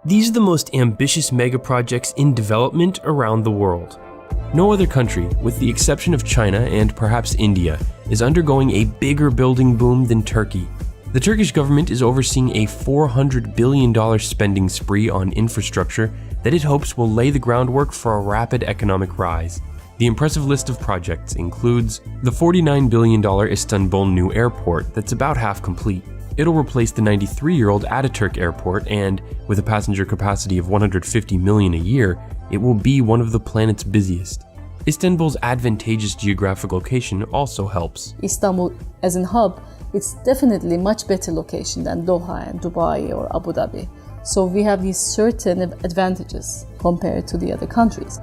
These are the most ambitious megaprojects in development around the world. No other country, with the exception of China and perhaps India, is undergoing a bigger building boom than Turkey. The Turkish government is overseeing a $400 billion spending spree on infrastructure that it hopes will lay the groundwork for a rapid economic rise. The impressive list of projects includes the $49 billion Istanbul new airport that's about half complete. It'll replace the 93-year-old Ataturk Airport, and with a passenger capacity of 150 million a year, it will be one of the planet's busiest. Istanbul's advantageous geographic location also helps. Istanbul as a hub, it's definitely much better location than Doha and Dubai or Abu Dhabi. So we have these certain advantages compared to the other countries.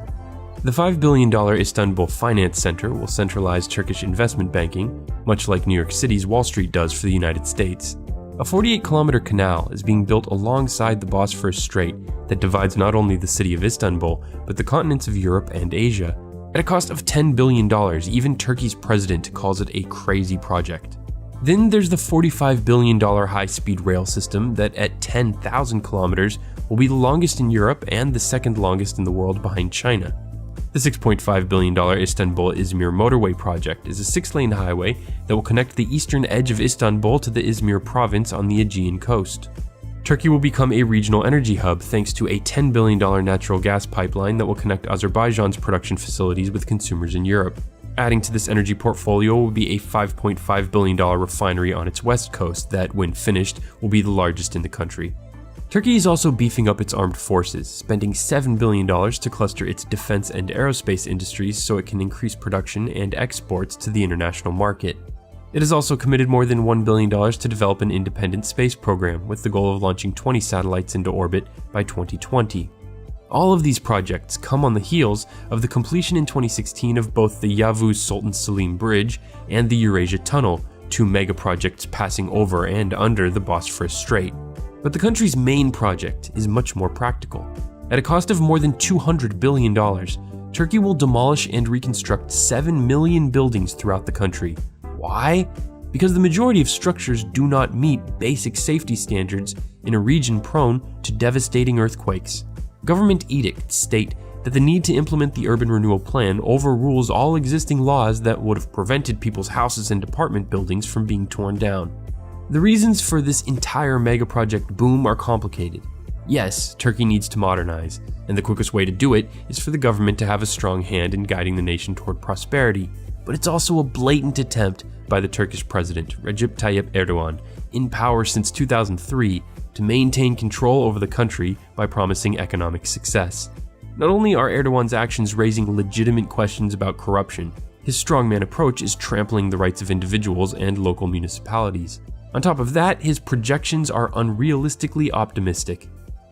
The $5 billion Istanbul Finance Center will centralize Turkish investment banking, much like New York City's Wall Street does for the United States. A 48-kilometer canal is being built alongside the Bosphorus Strait that divides not only the city of Istanbul, but the continents of Europe and Asia. At a cost of $10 billion, even Turkey's president calls it a crazy project. Then there's the $45 billion high-speed rail system that at 10,000 kilometers will be the longest in Europe and the second longest in the world behind China. The $6.5 billion Istanbul-Izmir motorway project is a 6-lane highway that will connect the eastern edge of Istanbul to the Izmir province on the Aegean coast. Turkey will become a regional energy hub thanks to a $10 billion natural gas pipeline that will connect Azerbaijan's production facilities with consumers in Europe. Adding to this energy portfolio will be a $5.5 billion refinery on its west coast that, when finished, will be the largest in the country. Turkey is also beefing up its armed forces, spending $7 billion to cluster its defense and aerospace industries so it can increase production and exports to the international market. It has also committed more than $1 billion to develop an independent space program with the goal of launching 20 satellites into orbit by 2020. All of these projects come on the heels of the completion in 2016 of both the Yavuz Sultan Selim Bridge and the Eurasia Tunnel, two mega projects passing over and under the Bosphorus Strait. But the country's main project is much more practical. At a cost of more than $200 billion, Turkey will demolish and reconstruct 7 million buildings throughout the country. Why? Because the majority of structures do not meet basic safety standards in a region prone to devastating earthquakes. Government edicts state that the need to implement the Urban Renewal Plan overrules all existing laws that would have prevented people's houses and apartment buildings from being torn down. The reasons for this entire megaproject boom are complicated. Yes, Turkey needs to modernize, and the quickest way to do it is for the government to have a strong hand in guiding the nation toward prosperity. But it's also a blatant attempt by the Turkish president, Recep Tayyip Erdogan, in power since 2003, to maintain control over the country by promising economic success. Not only are Erdogan's actions raising legitimate questions about corruption, his strongman approach is trampling the rights of individuals and local municipalities. On top of that, his projections are unrealistically optimistic.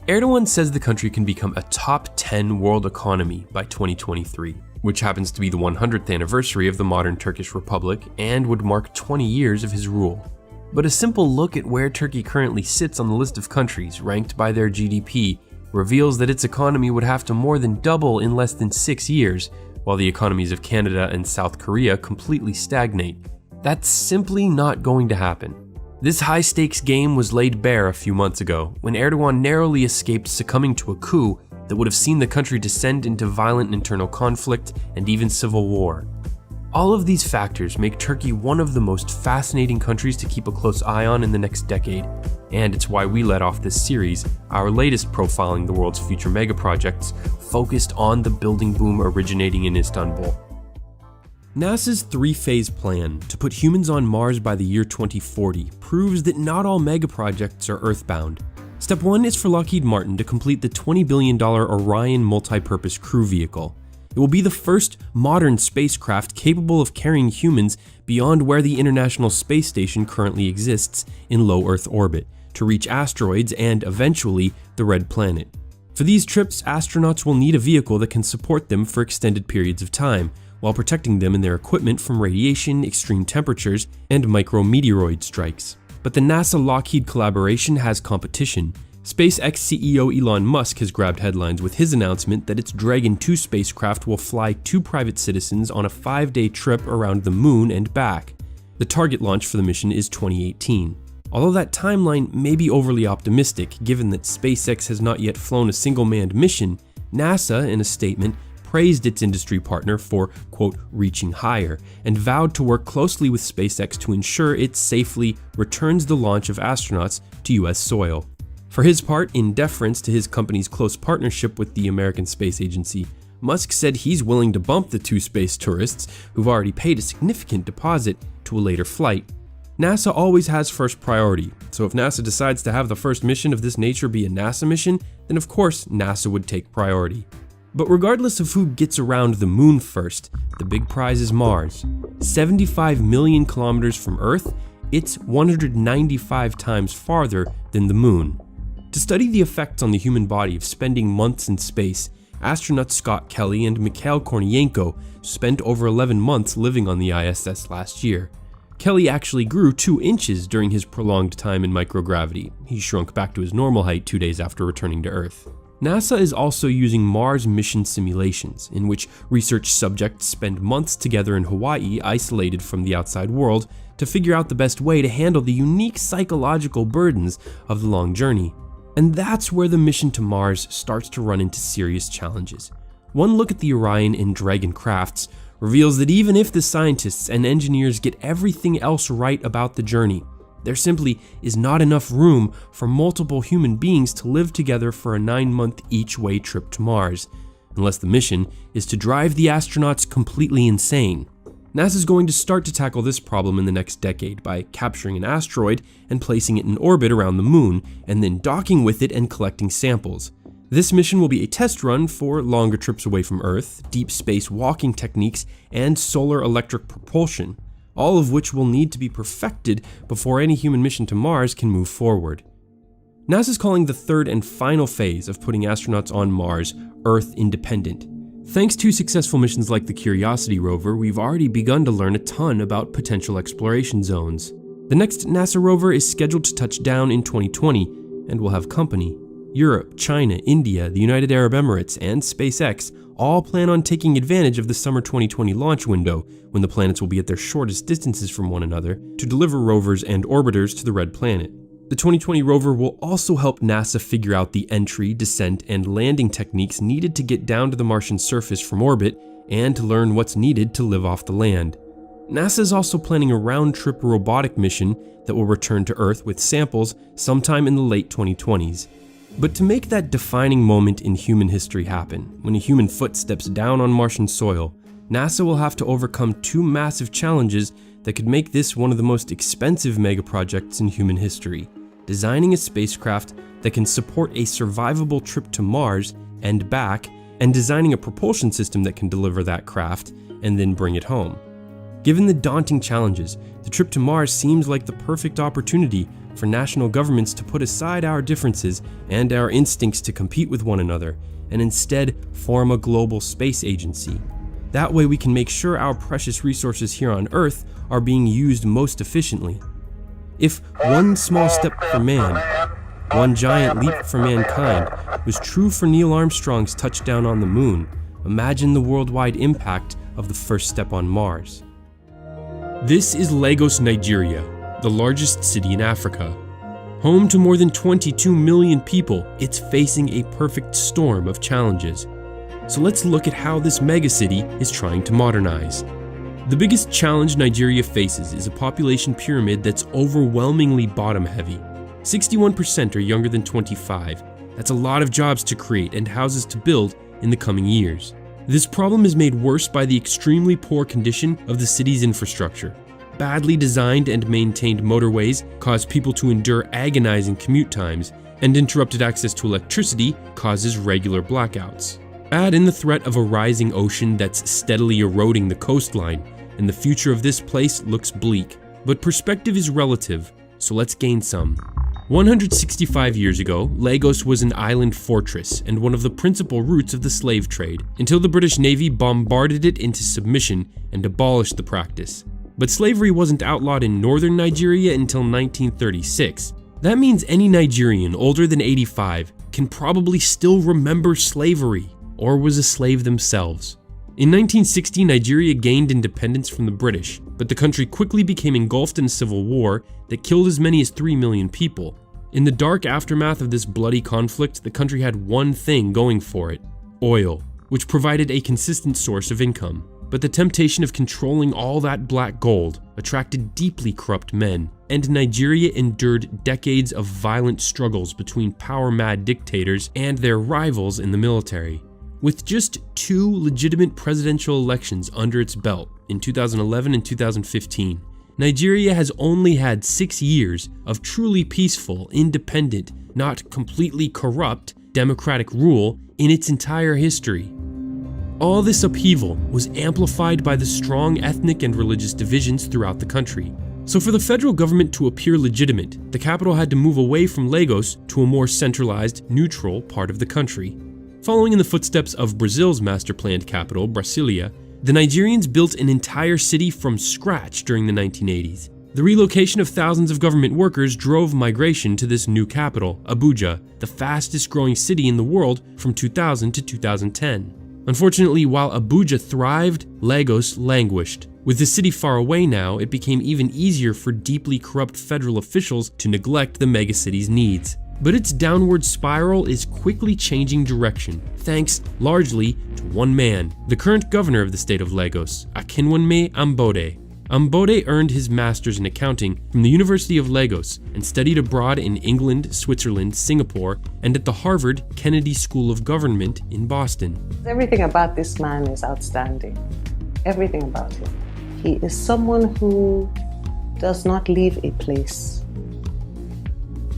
Erdogan says the country can become a top 10 world economy by 2023, which happens to be the 100th anniversary of the modern Turkish Republic and would mark 20 years of his rule. But a simple look at where Turkey currently sits on the list of countries ranked by their GDP reveals that its economy would have to more than double in less than 6 years, while the economies of Canada and South Korea completely stagnate. That's simply not going to happen. This high-stakes game was laid bare a few months ago, when Erdogan narrowly escaped succumbing to a coup that would have seen the country descend into violent internal conflict and even civil war. All of these factors make Turkey one of the most fascinating countries to keep a close eye on in the next decade, and it's why we led off this series, our latest profiling the world's future megaprojects, focused on the building boom originating in Istanbul. NASA's 3-phase plan to put humans on Mars by the year 2040 proves that not all megaprojects are earthbound. Step 1 is for Lockheed Martin to complete the $20 billion Orion multi-purpose crew vehicle. It will be the first modern spacecraft capable of carrying humans beyond where the International Space Station currently exists in low Earth orbit, to reach asteroids and, eventually, the Red Planet. For these trips, astronauts will need a vehicle that can support them for extended periods of time, while protecting them and their equipment from radiation, extreme temperatures, and micrometeoroid strikes. But the NASA-Lockheed collaboration has competition. SpaceX CEO Elon Musk has grabbed headlines with his announcement that its Dragon 2 spacecraft will fly 2 private citizens on a 5-day trip around the moon and back. The target launch for the mission is 2018. Although that timeline may be overly optimistic, given that SpaceX has not yet flown a single manned mission, NASA, in a statement, praised its industry partner for, quote, reaching higher, and vowed to work closely with SpaceX to ensure it safely returns the launch of astronauts to US soil. For his part, in deference to his company's close partnership with the American Space Agency, Musk said he's willing to bump the two space tourists, who've already paid a significant deposit, to a later flight. NASA always has first priority, so if NASA decides to have the first mission of this nature be a NASA mission, then of course NASA would take priority. But regardless of who gets around the moon first, the big prize is Mars. 75 million kilometers from Earth, it's 195 times farther than the moon. To study the effects on the human body of spending months in space, astronauts Scott Kelly and Mikhail Kornienko spent over 11 months living on the ISS last year. Kelly actually grew 2 inches during his prolonged time in microgravity. He shrunk back to his normal height 2 days after returning to Earth. NASA is also using Mars mission simulations, in which research subjects spend months together in Hawaii, isolated from the outside world, to figure out the best way to handle the unique psychological burdens of the long journey. And that's where the mission to Mars starts to run into serious challenges. One look at the Orion and Dragon crafts reveals that even if the scientists and engineers get everything else right about the journey, there simply is not enough room for multiple human beings to live together for a 9-month each-way trip to Mars, unless the mission is to drive the astronauts completely insane. NASA's going to start to tackle this problem in the next decade by capturing an asteroid and placing it in orbit around the moon, and then docking with it and collecting samples. This mission will be a test run for longer trips away from Earth, deep space walking techniques, and solar electric propulsion, all of which will need to be perfected before any human mission to Mars can move forward. NASA's calling the third and final phase of putting astronauts on Mars Earth independent. Thanks to successful missions like the Curiosity rover, we've already begun to learn a ton about potential exploration zones. The next NASA rover is scheduled to touch down in 2020 and will have company. Europe, China, India, the United Arab Emirates, and SpaceX all plan on taking advantage of the summer 2020 launch window, when the planets will be at their shortest distances from one another, to deliver rovers and orbiters to the Red Planet. The 2020 rover will also help NASA figure out the entry, descent, and landing techniques needed to get down to the Martian surface from orbit, and to learn what's needed to live off the land. NASA is also planning a round-trip robotic mission that will return to Earth with samples sometime in the late 2020s. But to make that defining moment in human history happen, when a human foot steps down on Martian soil, NASA will have to overcome 2 massive challenges that could make this one of the most expensive megaprojects in human history: designing a spacecraft that can support a survivable trip to Mars and back, and designing a propulsion system that can deliver that craft and then bring it home. Given the daunting challenges, the trip to Mars seems like the perfect opportunity for national governments to put aside our differences and our instincts to compete with one another, and instead form a global space agency. That way we can make sure our precious resources here on Earth are being used most efficiently. If one small step for man, one giant leap for mankind was true for Neil Armstrong's touchdown on the moon, imagine the worldwide impact of the first step on Mars. This is Lagos, Nigeria, the largest city in Africa. Home to more than 22 million people, it's facing a perfect storm of challenges. So let's look at how this megacity is trying to modernize. The biggest challenge Nigeria faces is a population pyramid that's overwhelmingly bottom-heavy. 61% are younger than 25. That's a lot of jobs to create and houses to build in the coming years. This problem is made worse by the extremely poor condition of the city's infrastructure. Badly designed and maintained motorways cause people to endure agonizing commute times, and interrupted access to electricity causes regular blackouts. Add in the threat of a rising ocean that's steadily eroding the coastline, and the future of this place looks bleak. But perspective is relative, so let's gain some. 165 years ago, Lagos was an island fortress and one of the principal routes of the slave trade, until the British Navy bombarded it into submission and abolished the practice. But slavery wasn't outlawed in northern Nigeria until 1936. That means any Nigerian older than 85 can probably still remember slavery, or was a slave themselves. In 1960, Nigeria gained independence from the British, but the country quickly became engulfed in a civil war that killed as many as 3 million people. In the dark aftermath of this bloody conflict, the country had one thing going for it: oil, which provided a consistent source of income. But the temptation of controlling all that black gold attracted deeply corrupt men, and Nigeria endured decades of violent struggles between power-mad dictators and their rivals in the military. With just 2 legitimate presidential elections under its belt in 2011 and 2015, Nigeria has only had 6 years of truly peaceful, independent, not completely corrupt, democratic rule in its entire history. All this upheaval was amplified by the strong ethnic and religious divisions throughout the country. So for the federal government to appear legitimate, the capital had to move away from Lagos to a more centralized, neutral part of the country. Following in the footsteps of Brazil's master-planned capital, Brasilia, the Nigerians built an entire city from scratch during the 1980s. The relocation of thousands of government workers drove migration to this new capital, Abuja, the fastest-growing city in the world from 2000 to 2010. Unfortunately, while Abuja thrived, Lagos languished. With the city far away now, it became even easier for deeply corrupt federal officials to neglect the megacity's needs. But its downward spiral is quickly changing direction, thanks largely to one man, the current governor of the state of Lagos, Akinwunmi Ambode. Ambode earned his master's in accounting from the University of Lagos and studied abroad in England, Switzerland, Singapore, and at the Harvard Kennedy School of Government in Boston. Everything about this man is outstanding. Everything about him. He is someone who does not leave a place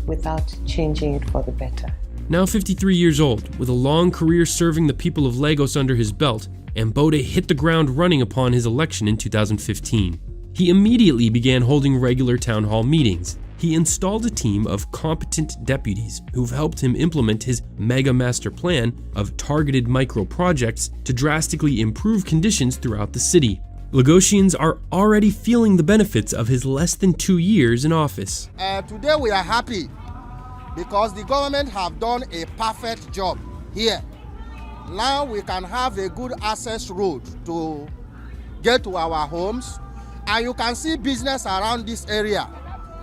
without changing it for the better. Now 53 years old, with a long career serving the people of Lagos under his belt, Ambode hit the ground running upon his election in 2015. He immediately began holding regular town hall meetings. He installed a team of competent deputies who've helped him implement his mega master plan of targeted micro projects to drastically improve conditions throughout the city. Lagosians are already feeling the benefits of his less than 2 years in office. Today we are happy because the government have done a perfect job here. Now we can have a good access road to get to our homes, and you can see business around this area.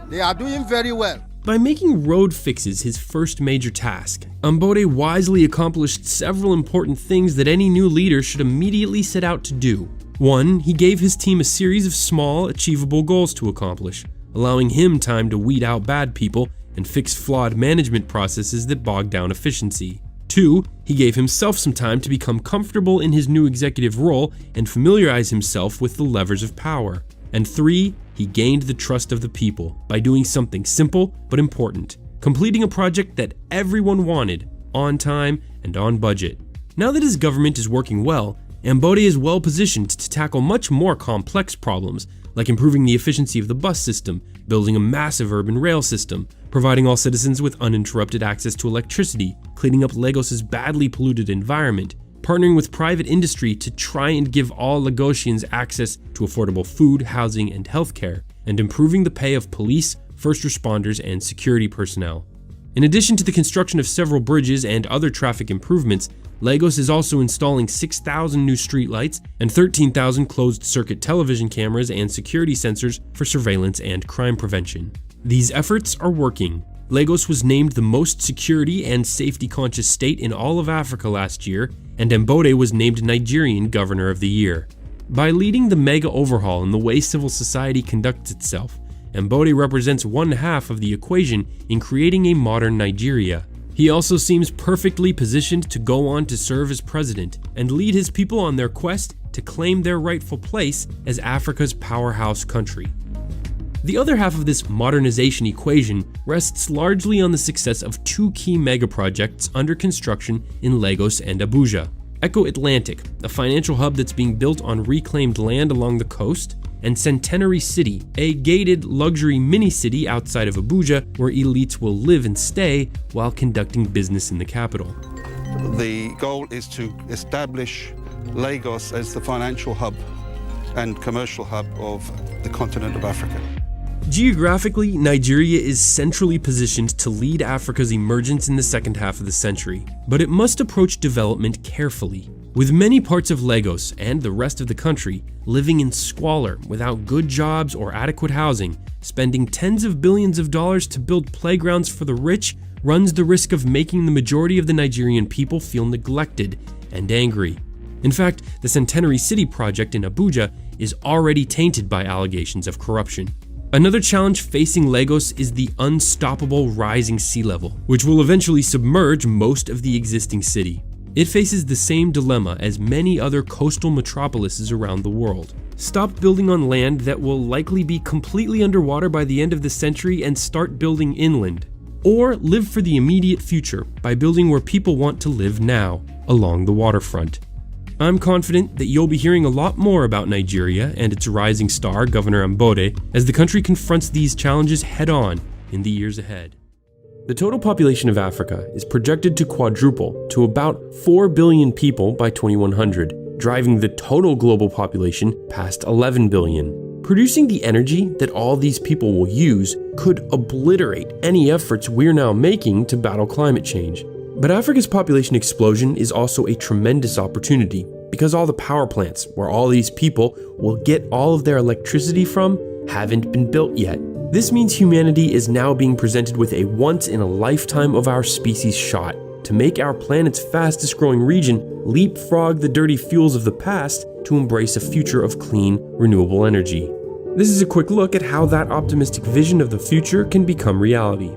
They are doing very well. By making road fixes his first major task, Ambode wisely accomplished several important things that any new leader should immediately set out to do. 1, he gave his team a series of small, achievable goals to accomplish, allowing him time to weed out bad people and fix flawed management processes that bog down efficiency. 2, he gave himself some time to become comfortable in his new executive role and familiarize himself with the levers of power. And 3, he gained the trust of the people by doing something simple but important, completing a project that everyone wanted, on time and on budget. Now that his government is working well, Ambode is well positioned to tackle much more complex problems, like improving the efficiency of the bus system, building a massive urban rail system, providing all citizens with uninterrupted access to electricity, cleaning up Lagos's badly polluted environment, partnering with private industry to try and give all Lagosians access to affordable food, housing, and healthcare, and improving the pay of police, first responders, and security personnel. In addition to the construction of several bridges and other traffic improvements, Lagos is also installing 6,000 new streetlights and 13,000 closed-circuit television cameras and security sensors for surveillance and crime prevention. These efforts are working. Lagos was named the most security and safety-conscious state in all of Africa last year, and Ambode was named Nigerian Governor of the Year. By leading the mega overhaul in the way civil society conducts itself, Ambode represents one half of the equation in creating a modern Nigeria. He also seems perfectly positioned to go on to serve as president and lead his people on their quest to claim their rightful place as Africa's powerhouse country. The other half of this modernization equation rests largely on the success of 2 key megaprojects under construction in Lagos and Abuja. Eco Atlantic, a financial hub that's being built on reclaimed land along the coast, and Centenary City, a gated luxury mini-city outside of Abuja where elites will live and stay while conducting business in the capital. The goal is to establish Lagos as the financial hub and commercial hub of the continent of Africa. Geographically, Nigeria is centrally positioned to lead Africa's emergence in the second half of the century, but it must approach development carefully. With many parts of Lagos and the rest of the country living in squalor without good jobs or adequate housing, spending tens of billions of dollars to build playgrounds for the rich runs the risk of making the majority of the Nigerian people feel neglected and angry. In fact, the Centenary City project in Abuja is already tainted by allegations of corruption. Another challenge facing Lagos is the unstoppable rising sea level, which will eventually submerge most of the existing city. It faces the same dilemma as many other coastal metropolises around the world. Stop building on land that will likely be completely underwater by the end of the century and start building inland. Or live for the immediate future by building where people want to live now, along the waterfront. I'm confident that you'll be hearing a lot more about Nigeria and its rising star, Governor Ambode, as the country confronts these challenges head-on in the years ahead. The total population of Africa is projected to quadruple to about 4 billion people by 2100, driving the total global population past 11 billion. Producing the energy that all these people will use could obliterate any efforts we're now making to battle climate change. But Africa's population explosion is also a tremendous opportunity because all the power plants where all these people will get all of their electricity from haven't been built yet. This means humanity is now being presented with a once-in-a-lifetime of our species shot to make our planet's fastest growing region leapfrog the dirty fuels of the past to embrace a future of clean, renewable energy. This is a quick look at how that optimistic vision of the future can become reality.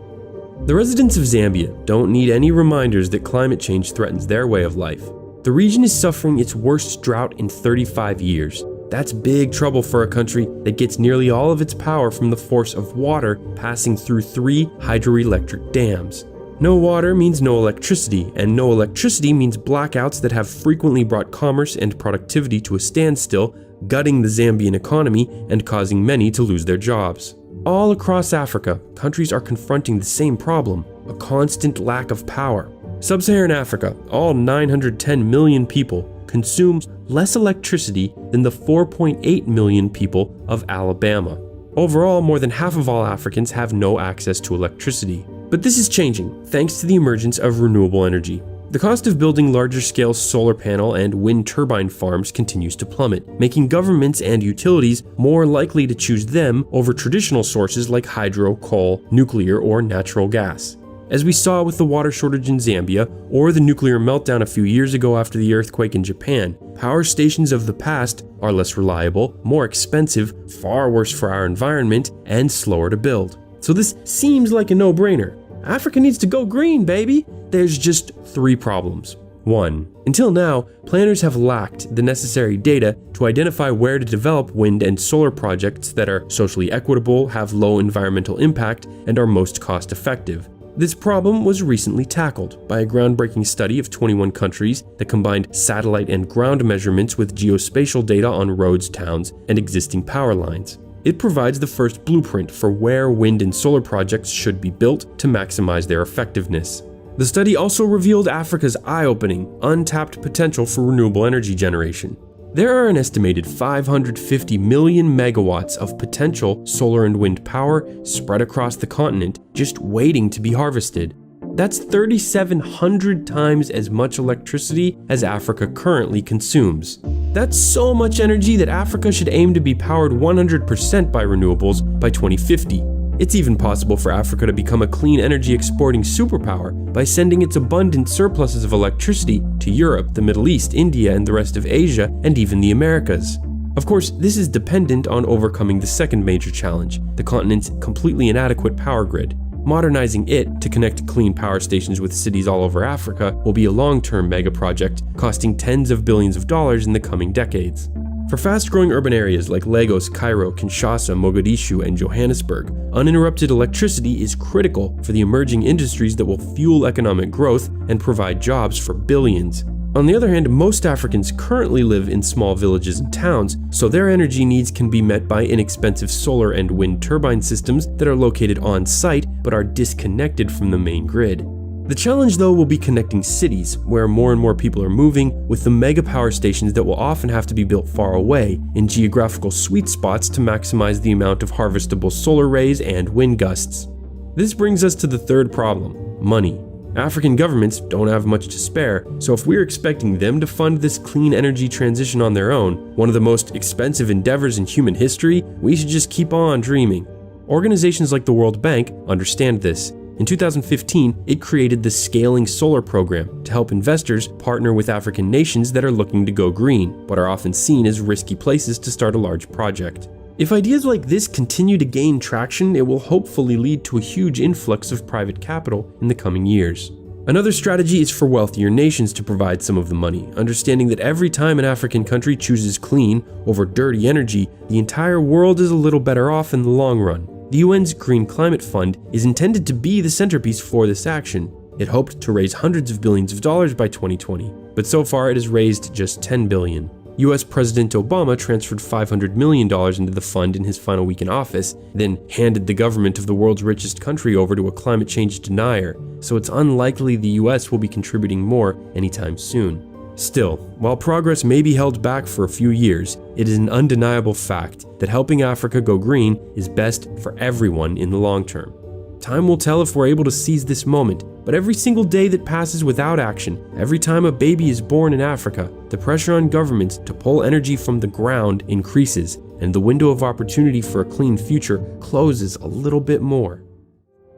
The residents of Zambia don't need any reminders that climate change threatens their way of life. The region is suffering its worst drought in 35 years. That's big trouble for a country that gets nearly all of its power from the force of water passing through 3 hydroelectric dams. No water means no electricity, and no electricity means blackouts that have frequently brought commerce and productivity to a standstill, gutting the Zambian economy and causing many to lose their jobs. All across Africa, countries are confronting the same problem, a constant lack of power. Sub-Saharan Africa, all 910 million people, consumes less electricity than the 4.8 million people of Alabama. Overall, more than half of all Africans have no access to electricity. But this is changing, thanks to the emergence of renewable energy. The cost of building larger-scale solar panel and wind turbine farms continues to plummet, making governments and utilities more likely to choose them over traditional sources like hydro, coal, nuclear, or natural gas. As we saw with the water shortage in Zambia, or the nuclear meltdown a few years ago after the earthquake in Japan, power stations of the past are less reliable, more expensive, far worse for our environment, and slower to build. So this seems like a no-brainer. Africa needs to go green, baby! There's just 3 problems. 1. Until now, planners have lacked the necessary data to identify where to develop wind and solar projects that are socially equitable, have low environmental impact, and are most cost-effective. This problem was recently tackled by a groundbreaking study of 21 countries that combined satellite and ground measurements with geospatial data on roads, towns, and existing power lines. It provides the first blueprint for where wind and solar projects should be built to maximize their effectiveness. The study also revealed Africa's eye-opening, untapped potential for renewable energy generation. There are an estimated 550 million megawatts of potential solar and wind power spread across the continent just waiting to be harvested. That's 3,700 times as much electricity as Africa currently consumes. That's so much energy that Africa should aim to be powered 100% by renewables by 2050. It's even possible for Africa to become a clean energy exporting superpower by sending its abundant surpluses of electricity to Europe, the Middle East, India, and the rest of Asia, and even the Americas. Of course, this is dependent on overcoming the second major challenge, the continent's completely inadequate power grid. Modernizing it to connect clean power stations with cities all over Africa will be a long-term mega project costing tens of billions of dollars in the coming decades. For fast-growing urban areas like Lagos, Cairo, Kinshasa, Mogadishu, and Johannesburg, uninterrupted electricity is critical for the emerging industries that will fuel economic growth and provide jobs for billions. On the other hand, most Africans currently live in small villages and towns, so their energy needs can be met by inexpensive solar and wind turbine systems that are located on-site but are disconnected from the main grid. The challenge, though, will be connecting cities, where more and more people are moving, with the mega power stations that will often have to be built far away, in geographical sweet spots to maximize the amount of harvestable solar rays and wind gusts. This brings us to the third problem: money. African governments don't have much to spare, so if we're expecting them to fund this clean energy transition on their own, one of the most expensive endeavors in human history, we should just keep on dreaming. Organizations like the World Bank understand this. In 2015, it created the Scaling Solar Program to help investors partner with African nations that are looking to go green, but are often seen as risky places to start a large project. If ideas like this continue to gain traction, it will hopefully lead to a huge influx of private capital in the coming years. Another strategy is for wealthier nations to provide some of the money, understanding that every time an African country chooses clean over dirty energy, the entire world is a little better off in the long run. The UN's Green Climate Fund is intended to be the centerpiece for this action. It hoped to raise hundreds of billions of dollars by 2020, but so far it has raised just $10 billion. US President Obama transferred $500 million into the fund in his final week in office, then handed the government of the world's richest country over to a climate change denier, so it's unlikely the US will be contributing more anytime soon. Still, while progress may be held back for a few years, it is an undeniable fact that helping Africa go green is best for everyone in the long term. Time will tell if we're able to seize this moment, but every single day that passes without action, every time a baby is born in Africa, the pressure on governments to pull energy from the ground increases, and the window of opportunity for a clean future closes a little bit more.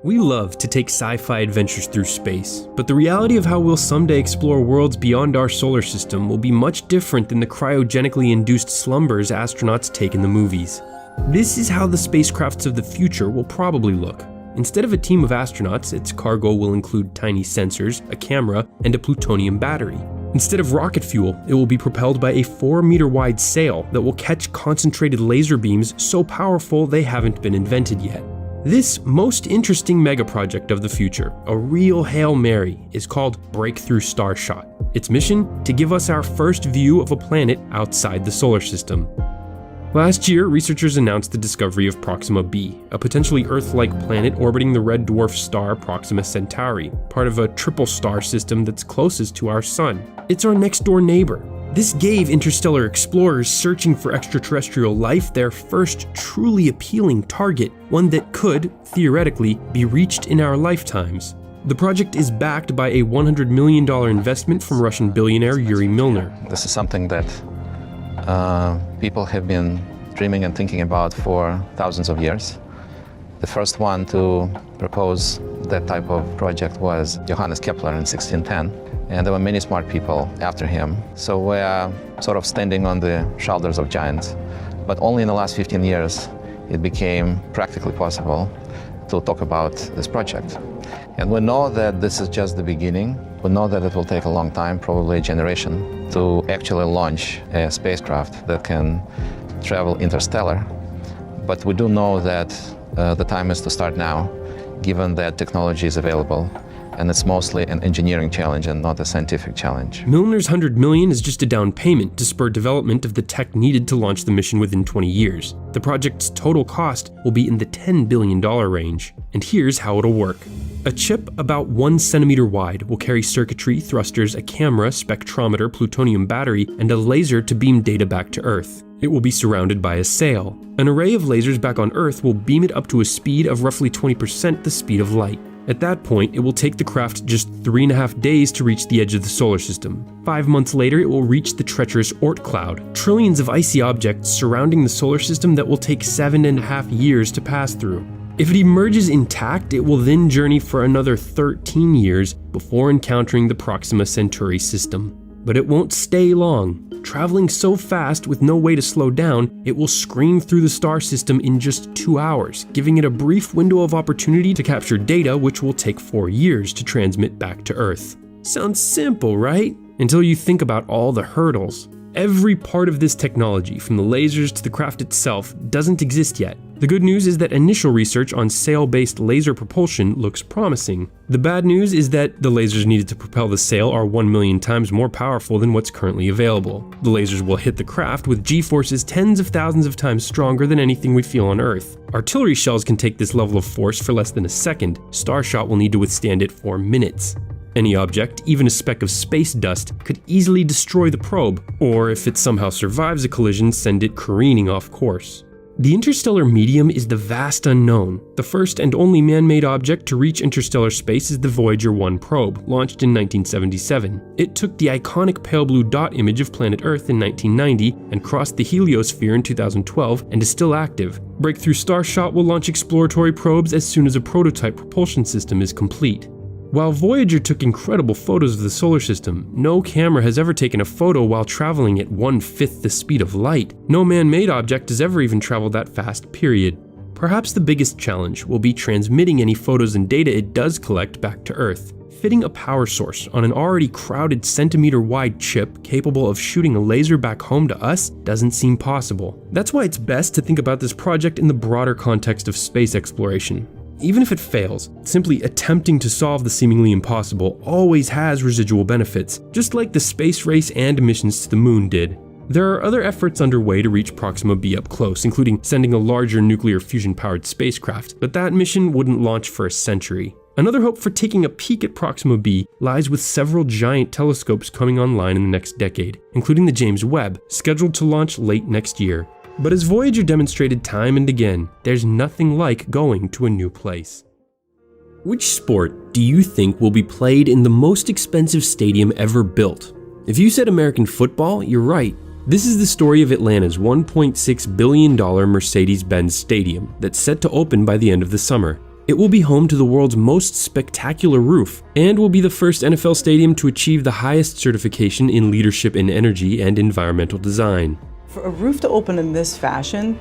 We love to take sci-fi adventures through space, but the reality of how we'll someday explore worlds beyond our solar system will be much different than the cryogenically induced slumbers astronauts take in the movies. This is how the spacecrafts of the future will probably look. Instead of a team of astronauts, its cargo will include tiny sensors, a camera, and a plutonium battery. Instead of rocket fuel, it will be propelled by a 4-meter-wide sail that will catch concentrated laser beams so powerful they haven't been invented yet. This most interesting megaproject of the future, a real Hail Mary, is called Breakthrough Starshot. Its mission? To give us our first view of a planet outside the solar system. Last year, researchers announced the discovery of Proxima b, a potentially Earth-like planet orbiting the red dwarf star Proxima Centauri, part of a triple star system that's closest to our Sun. It's our next-door neighbor. This gave interstellar explorers searching for extraterrestrial life their first truly appealing target, one that could, theoretically, be reached in our lifetimes. The project is backed by a $100 million investment from Russian billionaire Yuri Milner. This is something that people have been dreaming and thinking about for thousands of years. The first one to propose that type of project was Johannes Kepler in 1610, and there were many smart people after him. So we are sort of standing on the shoulders of giants. But only in the last 15 years, it became practically possible to talk about this project. And we know that this is just the beginning. We know that it will take a long time, probably a generation, to actually launch a spacecraft that can travel interstellar. But we do know that the time is to start now, given that technology is available, and it's mostly an engineering challenge and not a scientific challenge. Milner's $100 million is just a down payment to spur development of the tech needed to launch the mission within 20 years. The project's total cost will be in the $10 billion range, and here's how it'll work. A chip about 1 centimeter wide will carry circuitry, thrusters, a camera, spectrometer, plutonium battery, and a laser to beam data back to Earth. It will be surrounded by a sail. An array of lasers back on Earth will beam it up to a speed of roughly 20% the speed of light. At that point, it will take the craft just 3.5 days to reach the edge of the solar system. 5 months later, it will reach the treacherous Oort cloud, trillions of icy objects surrounding the solar system that will take 7.5 years to pass through. If it emerges intact, it will then journey for another 13 years before encountering the Proxima Centauri system. But it won't stay long. Traveling so fast with no way to slow down, it will scream through the star system in just 2 hours, giving it a brief window of opportunity to capture data which will take 4 years to transmit back to Earth. Sounds simple, right? Until you think about all the hurdles. Every part of this technology, from the lasers to the craft itself, doesn't exist yet. The good news is that initial research on sail-based laser propulsion looks promising. The bad news is that the lasers needed to propel the sail are 1 million times more powerful than what's currently available. The lasers will hit the craft with G-forces tens of thousands of times stronger than anything we feel on Earth. Artillery shells can take this level of force for less than a second. Starshot will need to withstand it for minutes. Any object, even a speck of space dust, could easily destroy the probe, or if it somehow survives a collision, send it careening off course. The interstellar medium is the vast unknown. The first and only man-made object to reach interstellar space is the Voyager 1 probe, launched in 1977. It took the iconic pale blue dot image of planet Earth in 1990 and crossed the heliosphere in 2012 and is still active. Breakthrough Starshot will launch exploratory probes as soon as a prototype propulsion system is complete. While Voyager took incredible photos of the solar system, no camera has ever taken a photo while traveling at 1/5 the speed of light. No man-made object has ever even traveled that fast, period. Perhaps the biggest challenge will be transmitting any photos and data it does collect back to Earth. Fitting a power source on an already crowded centimeter-wide chip capable of shooting a laser back home to us doesn't seem possible. That's why it's best to think about this project in the broader context of space exploration. Even if it fails, simply attempting to solve the seemingly impossible always has residual benefits, just like the space race and missions to the moon did. There are other efforts underway to reach Proxima b up close, including sending a larger nuclear fusion-powered spacecraft, but that mission wouldn't launch for a century. Another hope for taking a peek at Proxima b lies with several giant telescopes coming online in the next decade, including the James Webb, scheduled to launch late next year. But as Voyager demonstrated time and again, there's nothing like going to a new place. Which sport do you think will be played in the most expensive stadium ever built? If you said American football, you're right. This is the story of Atlanta's $1.6 billion Mercedes-Benz Stadium that's set to open by the end of the summer. It will be home to the world's most spectacular roof, and will be the first NFL stadium to achieve the highest certification in leadership in energy and environmental design. For a roof to open in this fashion,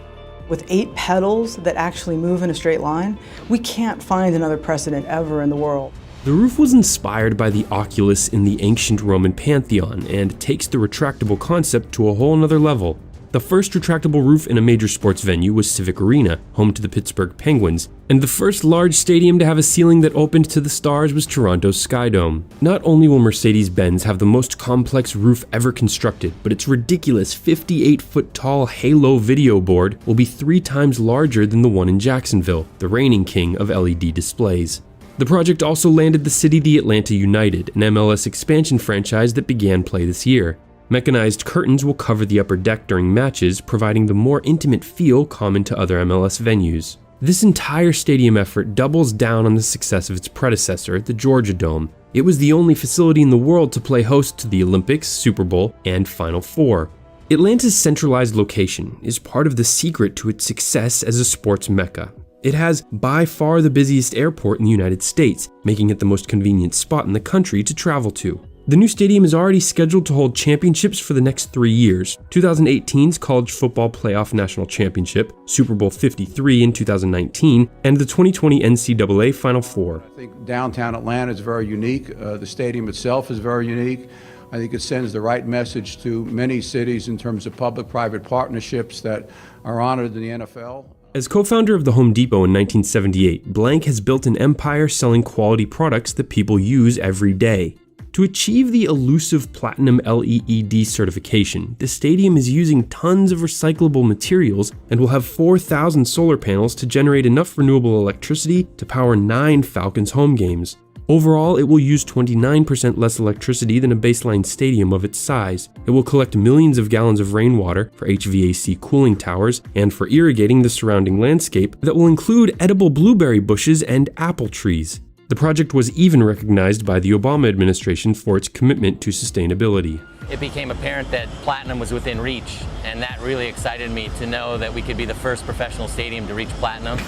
with 8 petals that actually move in a straight line, we can't find another precedent ever in the world. The roof was inspired by the oculus in the ancient Roman pantheon and takes the retractable concept to a whole nother level. The first retractable roof in a major sports venue was Civic Arena, home to the Pittsburgh Penguins, and the first large stadium to have a ceiling that opened to the stars was Toronto's Skydome. Not only will Mercedes-Benz have the most complex roof ever constructed, but its ridiculous 58-foot tall Halo video board will be 3 times larger than the one in Jacksonville, the reigning king of LED displays. The project also landed the city the Atlanta United, an MLS expansion franchise that began play this year. Mechanized curtains will cover the upper deck during matches, providing the more intimate feel common to other MLS venues. This entire stadium effort doubles down on the success of its predecessor, the Georgia Dome. It was the only facility in the world to play host to the Olympics, Super Bowl, and Final Four. Atlanta's centralized location is part of the secret to its success as a sports mecca. It has by far the busiest airport in the United States, making it the most convenient spot in the country to travel to. The new stadium is already scheduled to hold championships for the next 3 years: 2018's College Football Playoff National Championship, Super Bowl 53 in 2019, and the 2020 NCAA Final Four. I think downtown Atlanta is very unique. The stadium itself is very unique. I think it sends the right message to many cities in terms of public-private partnerships that are honored in the NFL. As co-founder of the Home Depot in 1978, Blank has built an empire selling quality products that people use every day. To achieve the elusive Platinum LEED certification, the stadium is using tons of recyclable materials and will have 4,000 solar panels to generate enough renewable electricity to power 9 Falcons home games. Overall, it will use 29% less electricity than a baseline stadium of its size. It will collect millions of gallons of rainwater for HVAC cooling towers and for irrigating the surrounding landscape that will include edible blueberry bushes and apple trees. The project was even recognized by the Obama administration for its commitment to sustainability. It became apparent that Platinum was within reach, and that really excited me to know that we could be the first professional stadium to reach Platinum.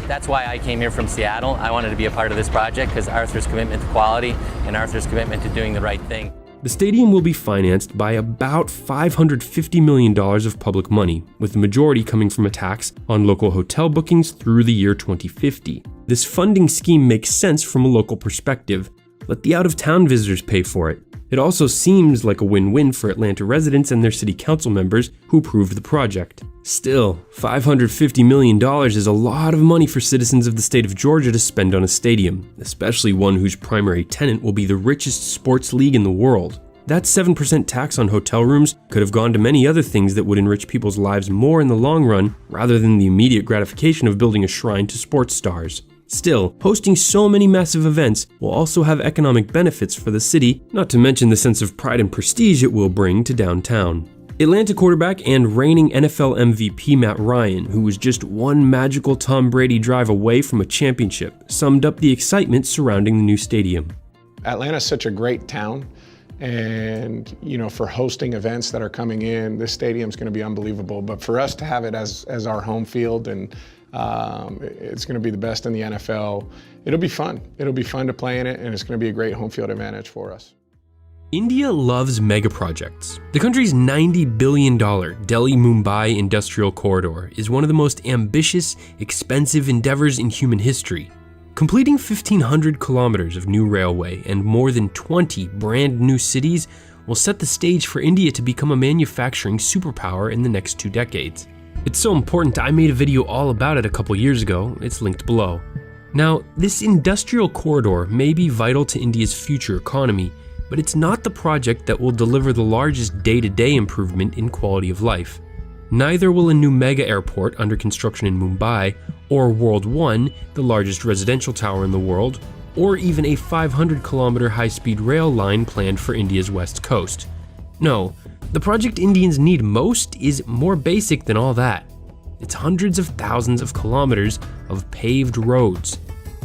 That's why I came here from Seattle. I wanted to be a part of this project because Arthur's commitment to quality and Arthur's commitment to doing the right thing. The stadium will be financed by about $550 million of public money, with the majority coming from a tax on local hotel bookings through the year 2050. This funding scheme makes sense from a local perspective. Let the out-of-town visitors pay for it. It also seems like a win-win for Atlanta residents and their city council members who approved the project. Still, $550 million is a lot of money for citizens of the state of Georgia to spend on a stadium, especially one whose primary tenant will be the richest sports league in the world. That 7% tax on hotel rooms could have gone to many other things that would enrich people's lives more in the long run, rather than the immediate gratification of building a shrine to sports stars. Still, hosting so many massive events will also have economic benefits for the city, not to mention the sense of pride and prestige it will bring to downtown. Atlanta quarterback and reigning NFL MVP Matt Ryan, who was just one magical Tom Brady drive away from a championship, summed up the excitement surrounding the new stadium. Atlanta's such a great town, and for hosting events that are coming in, this stadium's going to be unbelievable. But for us to have it as our home field, and it's going to be the best in the NFL, it'll be fun. It'll be fun to play in it, and it's going to be a great home field advantage for us. India loves mega projects. The country's $90 billion Delhi-Mumbai Industrial Corridor is one of the most ambitious, expensive endeavors in human history. Completing 1,500 kilometers of new railway and more than 20 brand new cities will set the stage for India to become a manufacturing superpower in the next 2 decades. It's so important I made a video all about it a couple years ago. It's linked below. Now, this industrial corridor may be vital to India's future economy, but it's not the project that will deliver the largest day-to-day improvement in quality of life. Neither will a new mega airport under construction in Mumbai, or World 1, the largest residential tower in the world, or even a 500-kilometer high-speed rail line planned for India's west coast. No, the project Indians need most is more basic than all that. It's hundreds of thousands of kilometers of paved roads.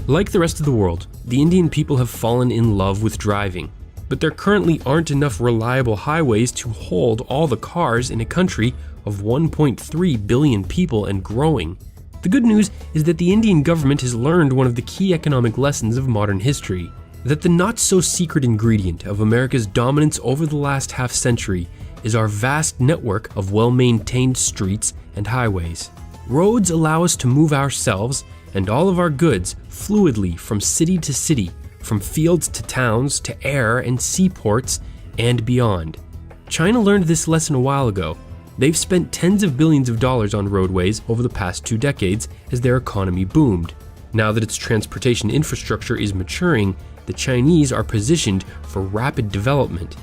Like the rest of the world, the Indian people have fallen in love with driving, but there currently aren't enough reliable highways to hold all the cars in a country of 1.3 billion people and growing. The good news is that the Indian government has learned one of the key economic lessons of modern history, that the not-so-secret ingredient of America's dominance over the last half-century is our vast network of well-maintained streets and highways. Roads allow us to move ourselves and all of our goods fluidly from city to city, from fields to towns to air and seaports and beyond. China learned this lesson a while ago. They've spent tens of billions of dollars on roadways over the past 2 decades as their economy boomed. Now that its transportation infrastructure is maturing, the Chinese are positioned for rapid development.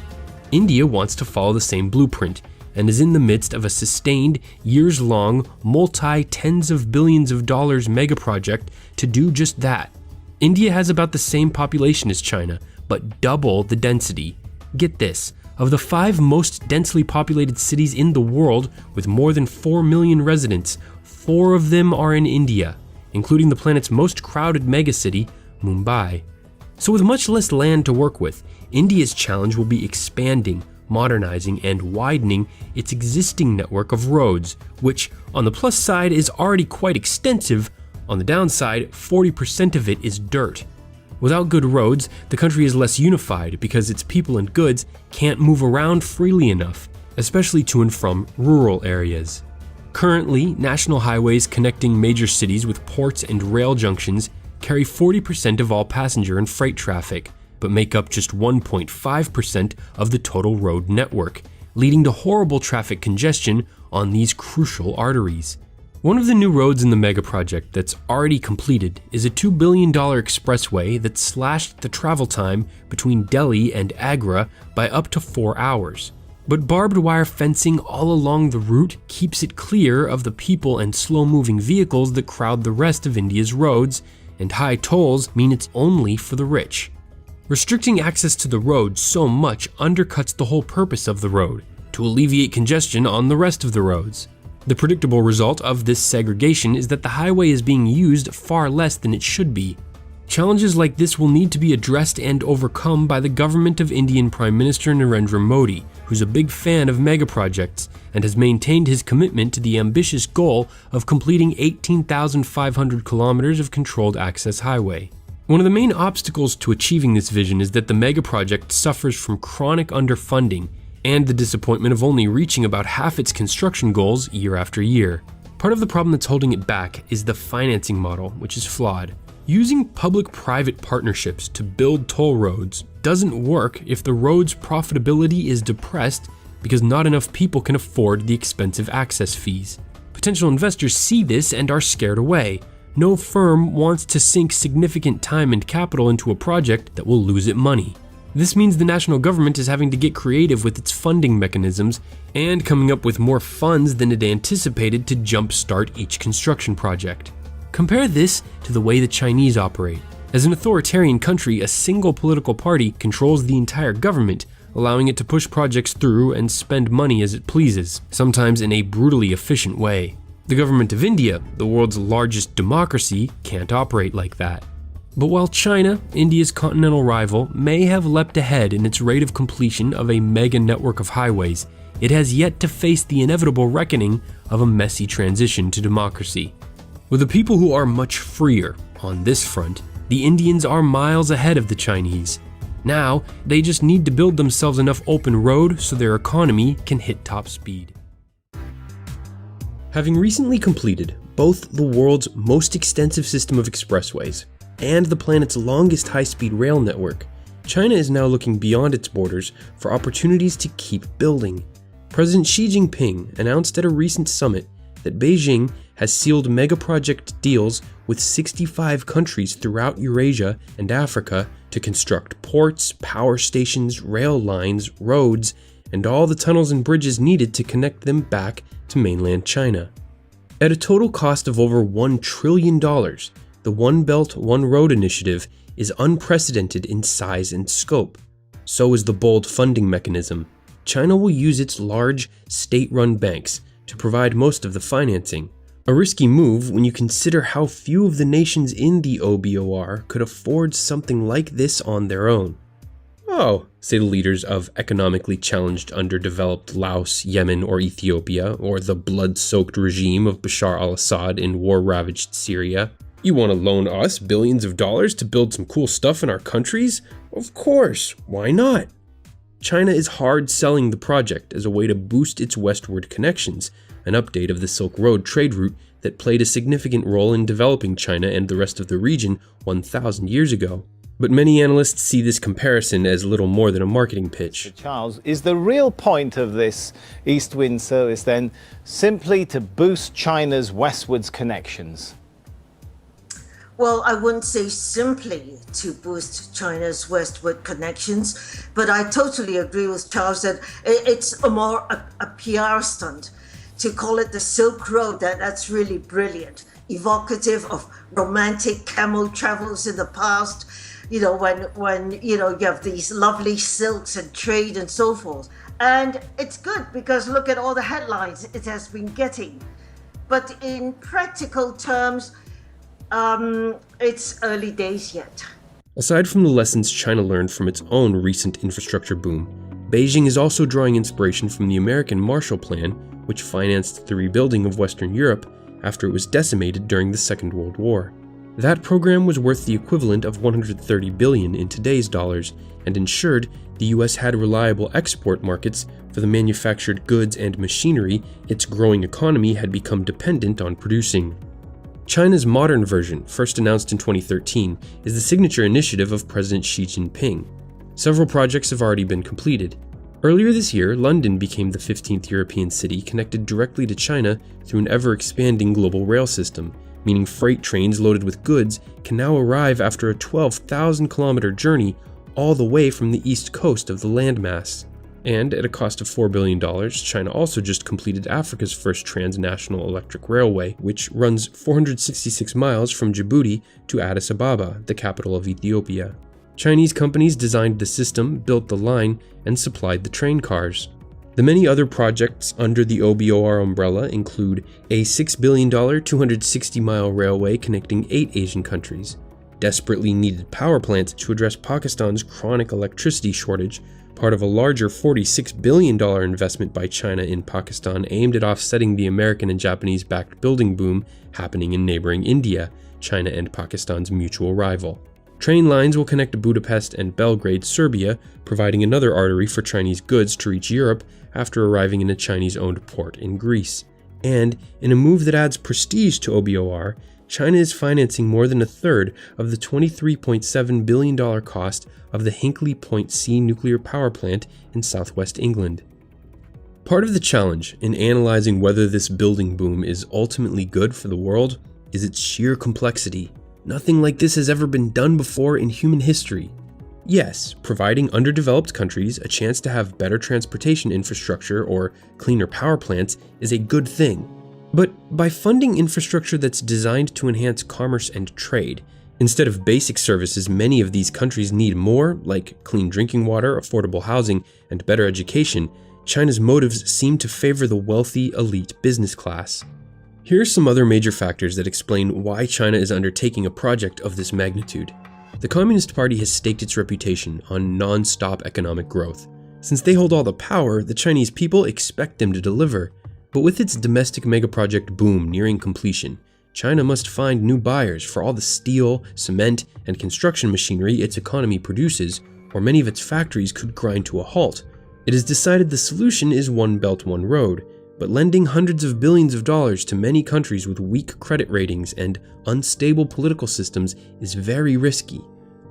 India wants to follow the same blueprint and is in the midst of a sustained, years-long, multi-tens of billions of dollars mega project to do just that. India has about the same population as China, but double the density. Get this, of the 5 most densely populated cities in the world with more than 4 million residents, 4 of them are in India, including the planet's most crowded megacity, Mumbai. So with much less land to work with, India's challenge will be expanding, modernizing, and widening its existing network of roads, which, on the plus side, is already quite extensive. On the downside, 40% of it is dirt. Without good roads, the country is less unified because its people and goods can't move around freely enough, especially to and from rural areas. Currently, national highways connecting major cities with ports and rail junctions carry 40% of all passenger and freight traffic, but make up just 1.5% of the total road network, leading to horrible traffic congestion on these crucial arteries. One of the new roads in the mega project that's already completed is a $2 billion expressway that slashed the travel time between Delhi and Agra by up to 4 hours. But barbed wire fencing all along the route keeps it clear of the people and slow-moving vehicles that crowd the rest of India's roads, and high tolls mean it's only for the rich. Restricting access to the road so much undercuts the whole purpose of the road, to alleviate congestion on the rest of the roads. The predictable result of this segregation is that the highway is being used far less than it should be. Challenges like this will need to be addressed and overcome by the government of Indian Prime Minister Narendra Modi, who's a big fan of mega projects and has maintained his commitment to the ambitious goal of completing 18,500 kilometers of controlled access highway. One of the main obstacles to achieving this vision is that the mega project suffers from chronic underfunding and the disappointment of only reaching about half its construction goals year after year. Part of the problem that's holding it back is the financing model, which is flawed. Using public-private partnerships to build toll roads doesn't work if the road's profitability is depressed because not enough people can afford the expensive access fees. Potential investors see this and are scared away. No firm wants to sink significant time and capital into a project that will lose it money. This means the national government is having to get creative with its funding mechanisms and coming up with more funds than it anticipated to jumpstart each construction project. Compare this to the way the Chinese operate. As an authoritarian country, a single political party controls the entire government, allowing it to push projects through and spend money as it pleases, sometimes in a brutally efficient way. The government of India, the world's largest democracy, can't operate like that. But while China, India's continental rival, may have leapt ahead in its rate of completion of a mega network of highways, it has yet to face the inevitable reckoning of a messy transition to democracy. With the people who are much freer on this front, the Indians are miles ahead of the Chinese. Now, they just need to build themselves enough open road so their economy can hit top speed. Having recently completed both the world's most extensive system of expressways and the planet's longest high-speed rail network, China is now looking beyond its borders for opportunities to keep building. President Xi Jinping announced at a recent summit that Beijing has sealed mega-project deals with 65 countries throughout Eurasia and Africa to construct ports, power stations, rail lines, roads, and all the tunnels and bridges needed to connect them back to mainland China. At a total cost of over $1 trillion, the One Belt, One Road initiative is unprecedented in size and scope. So is the bold funding mechanism. China will use its large, state-run banks to provide most of the financing. A risky move when you consider how few of the nations in the OBOR could afford something like this on their own. Oh, say the leaders of economically challenged underdeveloped Laos, Yemen, or Ethiopia, or the blood-soaked regime of Bashar al-Assad in war-ravaged Syria. You want to loan us billions of dollars to build some cool stuff in our countries? Of course, why not? China is hard selling the project as a way to boost its westward connections, an update of the Silk Road trade route that played a significant role in developing China and the rest of the region 1,000 years ago. But many analysts see this comparison as little more than a marketing pitch. Charles, is the real point of this East Wind service then simply to boost China's westwards connections? Well, I wouldn't say simply to boost China's westward connections, but I totally agree with Charles that it's a PR stunt. To call it the Silk Road, that's really brilliant, evocative of romantic camel travels in the past. You know, when you have these lovely silks and trade and so forth. And it's good because look at all the headlines it has been getting. But in practical terms, it's early days yet. Aside from the lessons China learned from its own recent infrastructure boom, Beijing is also drawing inspiration from the American Marshall Plan, which financed the rebuilding of Western Europe after it was decimated during the Second World War. That program was worth the equivalent of $130 billion in today's dollars and ensured the US had reliable export markets for the manufactured goods and machinery its growing economy had become dependent on producing. China's modern version, first announced in 2013, is the signature initiative of President Xi Jinping. Several projects have already been completed. Earlier this year, London became the 15th European city connected directly to China through an ever-expanding global rail system, meaning freight trains loaded with goods can now arrive after a 12,000-kilometer journey all the way from the east coast of the landmass. And at a cost of $4 billion, China also just completed Africa's first transnational electric railway, which runs 466 miles from Djibouti to Addis Ababa, the capital of Ethiopia. Chinese companies designed the system, built the line, and supplied the train cars. The many other projects under the OBOR umbrella include a $6 billion 260-mile railway connecting 8 Asian countries, desperately needed power plants to address Pakistan's chronic electricity shortage, part of a larger $46 billion investment by China in Pakistan aimed at offsetting the American and Japanese-backed building boom happening in neighboring India, China and Pakistan's mutual rival. Train lines will connect Budapest and Belgrade, Serbia, providing another artery for Chinese goods to reach Europe after arriving in a Chinese-owned port in Greece. And, in a move that adds prestige to OBOR, China is financing more than a third of the $23.7 billion cost of the Hinkley Point C nuclear power plant in southwest England. Part of the challenge in analyzing whether this building boom is ultimately good for the world is its sheer complexity. Nothing like this has ever been done before in human history. Yes, providing underdeveloped countries a chance to have better transportation infrastructure or cleaner power plants is a good thing. But by funding infrastructure that's designed to enhance commerce and trade, Instead of basic services many of these countries need more, like clean drinking water, affordable housing, and better education, China's motives seem to favor the wealthy elite business class. Here are some other major factors that explain why China is undertaking a project of this magnitude. The Communist Party has staked its reputation on non-stop economic growth. Since they hold all the power, the Chinese people expect them to deliver. But with its domestic megaproject boom nearing completion, China must find new buyers for all the steel, cement, and construction machinery its economy produces, or many of its factories could grind to a halt. It is decided the solution is One Belt, One Road, but lending hundreds of billions of dollars to many countries with weak credit ratings and unstable political systems is very risky,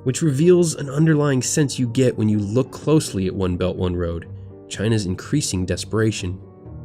which reveals an underlying sense you get when you look closely at One Belt, One Road, China's increasing desperation.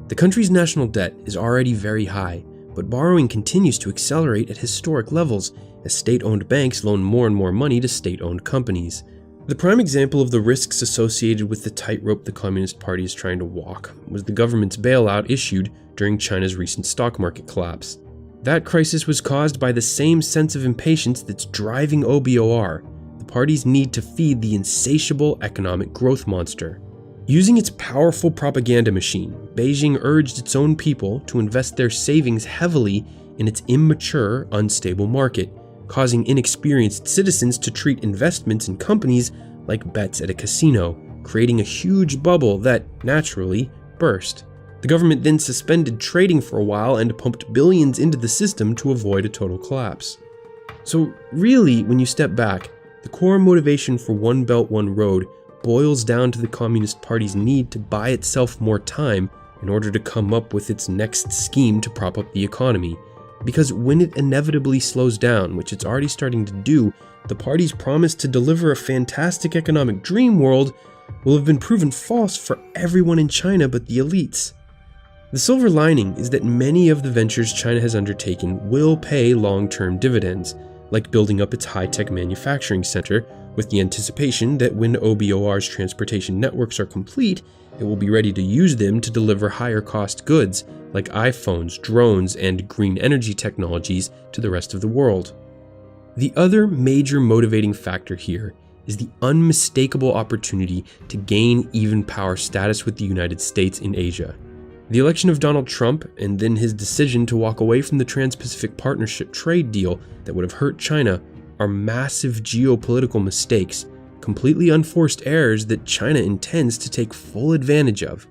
The country's national debt is already very high, but borrowing continues to accelerate at historic levels as state-owned banks loan more and more money to state-owned companies. The prime example of the risks associated with the tightrope the Communist Party is trying to walk was the government's bailout issued during China's recent stock market collapse. That crisis was caused by the same sense of impatience that's driving OBOR, the party's need to feed the insatiable economic growth monster. Using its powerful propaganda machine, Beijing urged its own people to invest their savings heavily in its immature, unstable market, causing inexperienced citizens to treat investments in companies like bets at a casino, creating a huge bubble that, naturally, burst. The government then suspended trading for a while and pumped billions into the system to avoid a total collapse. So really, when you step back, the core motivation for One Belt, One Road boils down to the Communist Party's need to buy itself more time in order to come up with its next scheme to prop up the economy. Because when it inevitably slows down, which it's already starting to do, the party's promise to deliver a fantastic economic dream world will have been proven false for everyone in China but the elites. The silver lining is that many of the ventures China has undertaken will pay long-term dividends, like building up its high-tech manufacturing center, with the anticipation that when OBOR's transportation networks are complete, it will be ready to use them to deliver higher-cost goods like iPhones, drones, and green energy technologies to the rest of the world. The other major motivating factor here is the unmistakable opportunity to gain even power status with the United States in Asia. The election of Donald Trump and then his decision to walk away from the Trans-Pacific Partnership trade deal that would have hurt China are massive geopolitical mistakes, completely unforced errors that China intends to take full advantage of.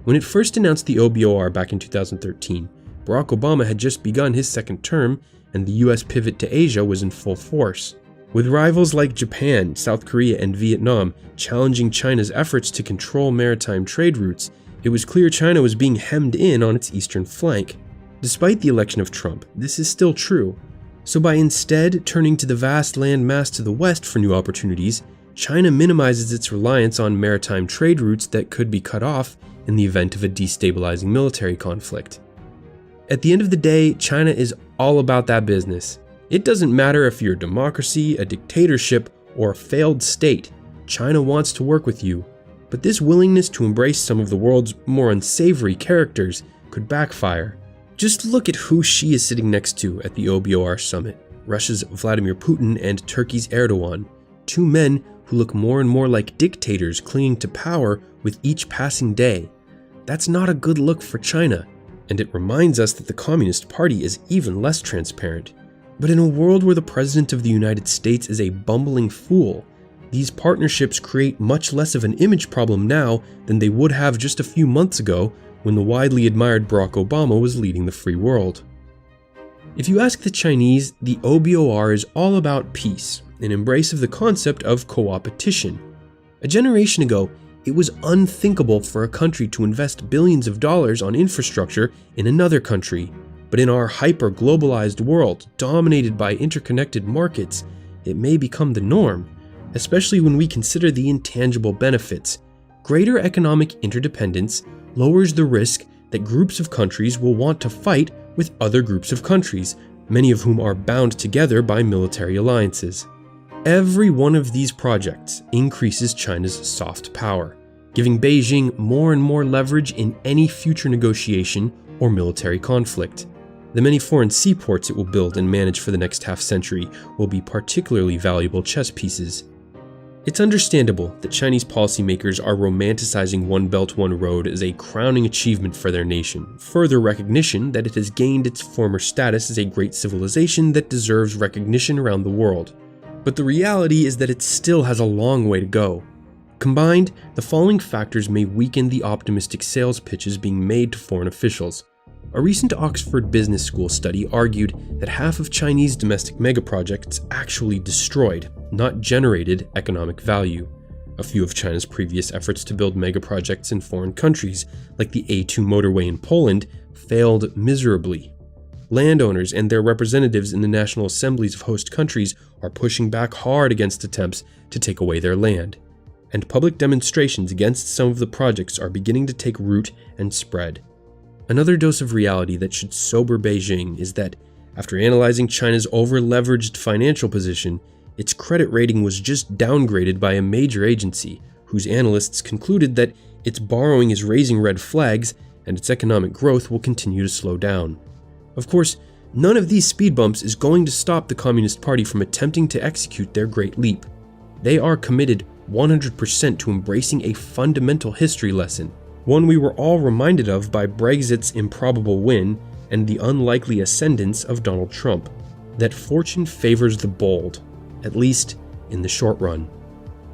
When it first announced the OBOR back in 2013, Barack Obama had just begun his second term, and the US pivot to Asia was in full force. With rivals like Japan, South Korea, and Vietnam challenging China's efforts to control maritime trade routes, it was clear China was being hemmed in on its eastern flank. Despite the election of Trump, this is still true. So by instead turning to the vast land mass to the west for new opportunities, China minimizes its reliance on maritime trade routes that could be cut off in the event of a destabilizing military conflict. At the end of the day, China is all about that business. It doesn't matter if you're a democracy, a dictatorship, or a failed state. China wants to work with you. But this willingness to embrace some of the world's more unsavory characters could backfire. Just look at who Xi is sitting next to at the OBOR summit: Russia's Vladimir Putin and Turkey's Erdogan, two men who look more and more like dictators clinging to power with each passing day. That's not a good look for China, and it reminds us that the Communist Party is even less transparent. But in a world where the President of the United States is a bumbling fool, these partnerships create much less of an image problem now than they would have just a few months ago when the widely admired Barack Obama was leading the free world. If you ask the Chinese, the OBOR is all about peace, an embrace of the concept of co-opetition. A generation ago, it was unthinkable for a country to invest billions of dollars on infrastructure in another country. But in our hyper-globalized world, dominated by interconnected markets, it may become the norm, especially when we consider the intangible benefits. Greater economic interdependence lowers the risk that groups of countries will want to fight with other groups of countries, many of whom are bound together by military alliances. Every one of these projects increases China's soft power, giving Beijing more and more leverage in any future negotiation or military conflict. The many foreign seaports it will build and manage for the next half-century will be particularly valuable chess pieces. It's understandable that Chinese policymakers are romanticizing One Belt, One Road as a crowning achievement for their nation, further recognition that it has gained its former status as a great civilization that deserves recognition around the world. But the reality is that it still has a long way to go. Combined, the following factors may weaken the optimistic sales pitches being made to foreign officials. A recent Oxford Business School study argued that half of Chinese domestic megaprojects actually destroyed, not generated, economic value. A few of China's previous efforts to build megaprojects in foreign countries, like the A2 motorway in Poland, failed miserably. Landowners and their representatives in the national assemblies of host countries are pushing back hard against attempts to take away their land. And public demonstrations against some of the projects are beginning to take root and spread. Another dose of reality that should sober Beijing is that, after analyzing China's over-leveraged financial position, its credit rating was just downgraded by a major agency, whose analysts concluded that its borrowing is raising red flags and its economic growth will continue to slow down. Of course, none of these speed bumps is going to stop the Communist Party from attempting to execute their Great Leap. They are committed 100% to embracing a fundamental history lesson, one we were all reminded of by Brexit's improbable win and the unlikely ascendance of Donald Trump, that fortune favors the bold, at least in the short run.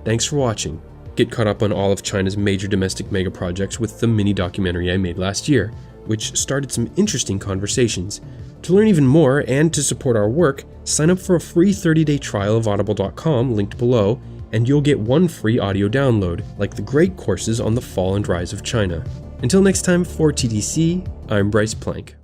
Thanks for watching. Get caught up on all of China's major domestic megaprojects with the mini documentary I made last year, which started some interesting conversations. To learn even more and to support our work, sign up for a free 30-day trial of Audible.com linked below, and you'll get one free audio download, like the great courses on the fall and rise of China. Until next time, for TDC, I'm Bryce Plank.